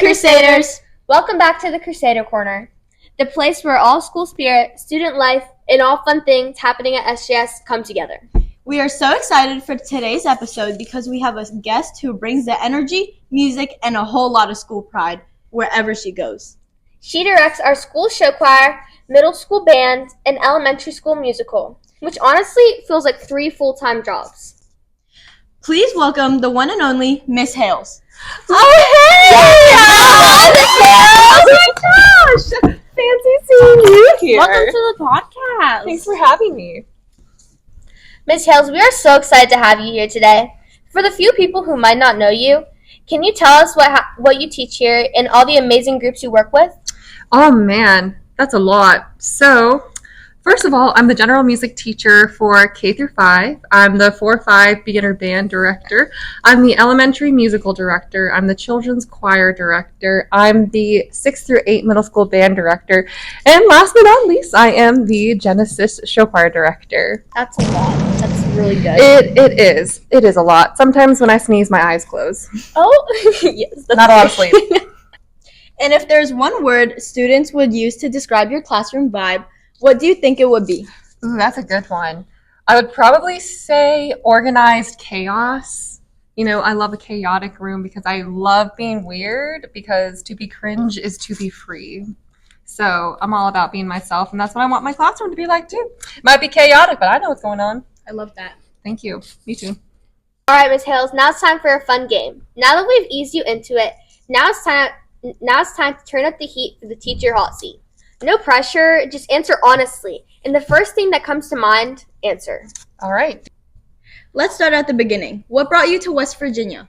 Crusaders! Welcome back to the Crusader Corner, the place where all school spirit, student life, and all fun things happening at SJS come together. We are so excited for today's episode because we have a guest who brings the energy, music, and a whole lot of school pride wherever she goes. She directs our school show choir, middle school band, and elementary school musical, which honestly feels like 3 full-time jobs. Please welcome the one and only Miss Hales. Oh, hey! Oh my gosh! Fancy seeing you here. Welcome to the podcast. Thanks for having me. Miss Hales, we are so excited to have you here today. For the few people who might not know you, can you tell us what you teach here and all the amazing groups you work with? Oh man, that's a lot. So, first of all, I'm the general music teacher for K through 5. I'm the 4-5 beginner band director. I'm the elementary musical director. I'm the children's choir director. I'm the 6 through 8 middle school band director. And last but not least, I am the Genesis show choir director. That's a lot. That's really good. It is. It is a lot. Sometimes when I sneeze, my eyes close. Oh, yes. Not a lot of sleep. And if there's one word students would use to describe your classroom vibe, what do you think it would be? Ooh, that's a good one. I would probably say organized chaos. You know, I love a chaotic room because I love being weird, because to be cringe is to be free. So I'm all about being myself, and that's what I want my classroom to be like too. It might be chaotic, but I know what's going on. I love that. Thank you. Me too. All right, Ms. Hales, now it's time for a fun game. Now that we've eased you into it, now it's time to turn up the heat for the teacher hot seat. No pressure, just answer honestly. And the first thing that comes to mind, answer. All right. Let's start at the beginning. What brought you to West Virginia?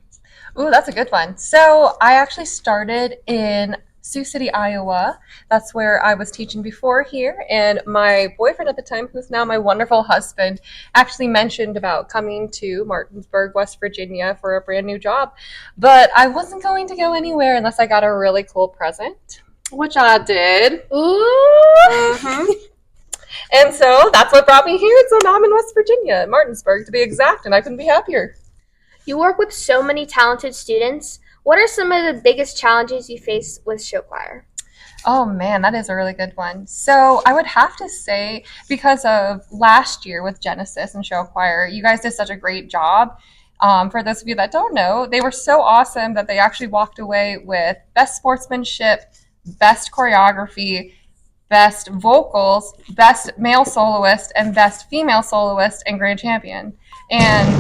Ooh, that's a good one. So I actually started in Sioux City, Iowa. That's where I was teaching before here. And my boyfriend at the time, who's now my wonderful husband, actually mentioned about coming to Martinsburg, West Virginia for a brand new job. But I wasn't going to go anywhere unless I got a really cool present, which I did. Ooh. Mm-hmm. And so that's what brought me here. So now I'm in West Virginia, Martinsburg to be exact, and I couldn't be happier. You work with so many talented students. What are some of the biggest challenges you face with show choir? Oh man, that is a really good one. So I would have to say, because of last year with Genesis and show choir, you guys did such a great job. For those of you that don't know, they were so awesome that they actually walked away with best sportsmanship, best choreography, best vocals, best male soloist, and best female soloist and grand champion. And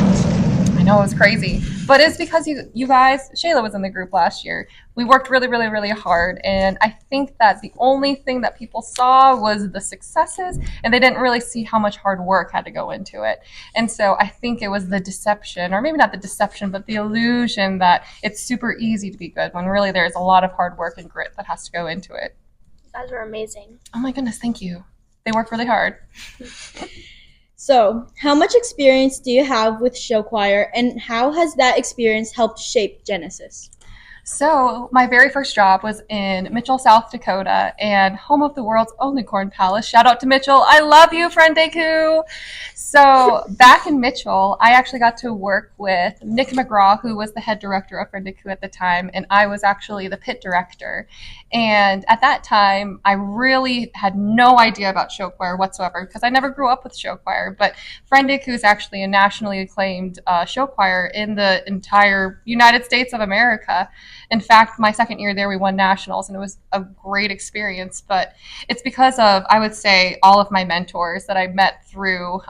I know it was crazy, but it's because you guys, Shayla was in the group last year. We worked really, really, really hard, and I think that the only thing that people saw was the successes, and they didn't really see how much hard work had to go into it. And so I think it was the deception, or maybe not the deception, but the illusion that it's super easy to be good, when really there's a lot of hard work and grit that has to go into it. You guys are amazing. Oh my goodness, thank you. They work really hard. So, how much experience do you have with show choir, and how has that experience helped shape Genesis? So my very first job was in Mitchell, South Dakota, and home of the world's only corn palace. Shout out to Mitchell. I love you, friend Deku. So back in Mitchell, I actually got to work with Nick McGraw, who was the head director of Friend Deku at the time, and I was actually the pit director. And at that time, I really had no idea about show choir whatsoever, because I never grew up with show choir. But Friend Deku is actually a nationally acclaimed show choir in the entire United States of America. In fact, my second year there, we won nationals, and it was a great experience. But it's because of, I would say, all of my mentors that I met through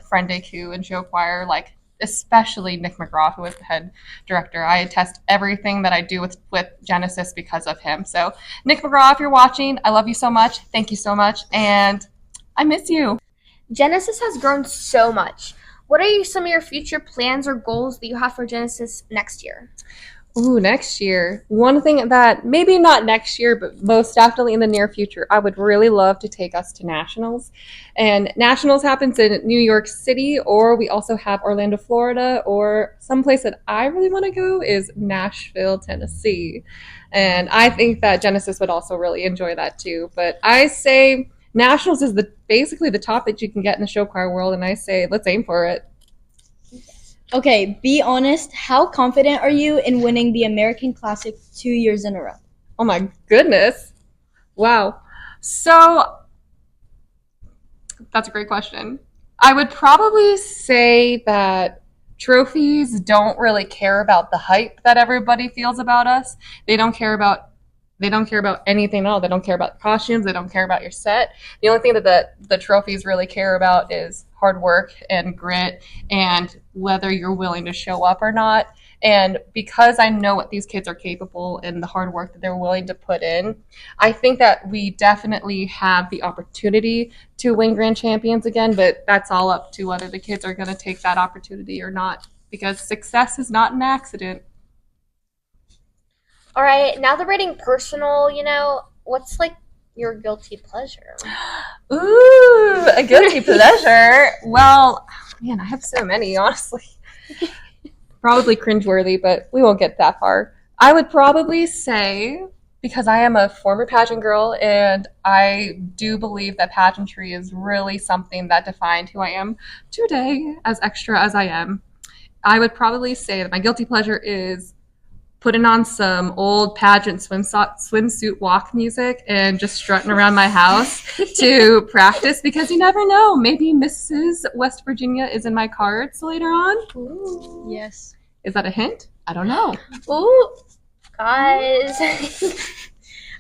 Friend Deku and show choir, like especially Nick McGraw, who was the head director. I attest everything that I do with Genesis because of him. So Nick McGraw, if you're watching, I love you so much. Thank you so much. And I miss you. Genesis has grown so much. What are some of your future plans or goals that you have for Genesis next year? Ooh, next year. One thing that, maybe not next year, but most definitely in the near future, I would really love to take us to nationals. And nationals happens in New York City, or we also have Orlando, Florida, or someplace that I really want to go is Nashville, Tennessee. And I think that Genesis would also really enjoy that too. But I say nationals is basically the top that you can get in the show choir world, and I say let's aim for it. Okay, be honest. How confident are you in winning the American Classic 2 years in a row? Oh my goodness. Wow. So that's a great question. I would probably say that trophies don't really care about the hype that everybody feels about us. They don't care about anything at all. They don't care about costumes. They don't care about your set. The only thing that the trophies really care about is hard work and grit and whether you're willing to show up or not. And because I know what these kids are capable and the hard work that they're willing to put in, I think that we definitely have the opportunity to win grand champions again, but that's all up to whether the kids are going to take that opportunity or not, because success is not an accident. All right, now that we're getting personal, what's like your guilty pleasure? Ooh, a guilty pleasure. Well, man, I have so many, honestly. Probably cringeworthy, but we won't get that far. I would probably say, because I am a former pageant girl and I do believe that pageantry is really something that defined who I am today, as extra as I am, I would probably say that my guilty pleasure is putting on some old pageant swimsuit walk music and just strutting around my house to practice, because you never know. Maybe Mrs. West Virginia is in my cards later on. Ooh. Yes. Is that a hint? I don't know. Ooh, guys.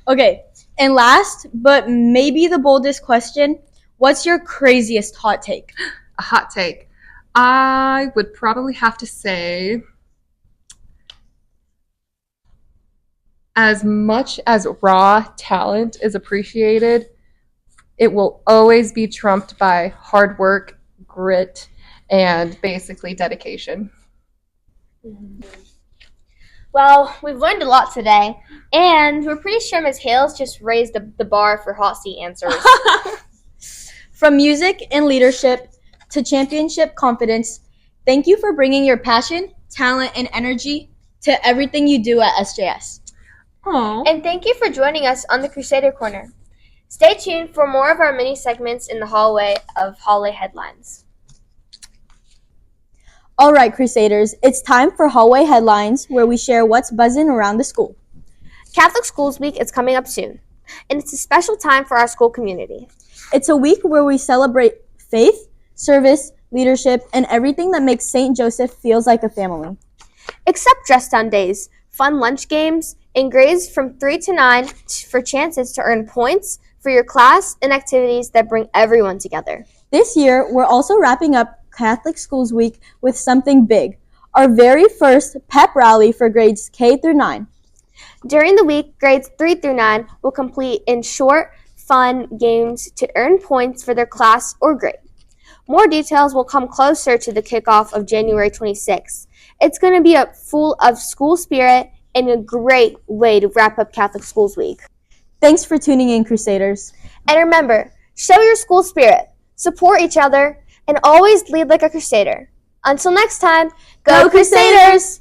Okay, and last, but maybe the boldest question, what's your craziest hot take? A hot take. I would probably have to say, as much as raw talent is appreciated, it will always be trumped by hard work, grit, and basically dedication. Well, we've learned a lot today, and we're pretty sure Ms. Hales just raised the bar for hot seat answers. From music and leadership to championship confidence, thank you for bringing your passion, talent, and energy to everything you do at SJS. Aww. And thank you for joining us on the Crusader Corner. Stay tuned for more of our mini segments in the hallway of Hallway Headlines. All right, Crusaders, it's time for Hallway Headlines, where we share what's buzzing around the school. Catholic Schools Week is coming up soon, and it's a special time for our school community. It's a week where we celebrate faith, service, leadership, and everything that makes St. Joseph feels like a family. Except dress down days, fun lunch games, and grades from 3 to 9 for chances to earn points for your class and activities that bring everyone together. This year, we're also wrapping up Catholic Schools Week with something big, our very first pep rally for grades K through 9. During the week, grades 3 through 9 will complete in short, fun games to earn points for their class or grade. More details will come closer to the kickoff of January 26th. It's going to be full of school spirit and a great way to wrap up Catholic Schools Week. Thanks for tuning in, Crusaders. And remember, show your school spirit, support each other, and always lead like a Crusader. Until next time, go Crusaders!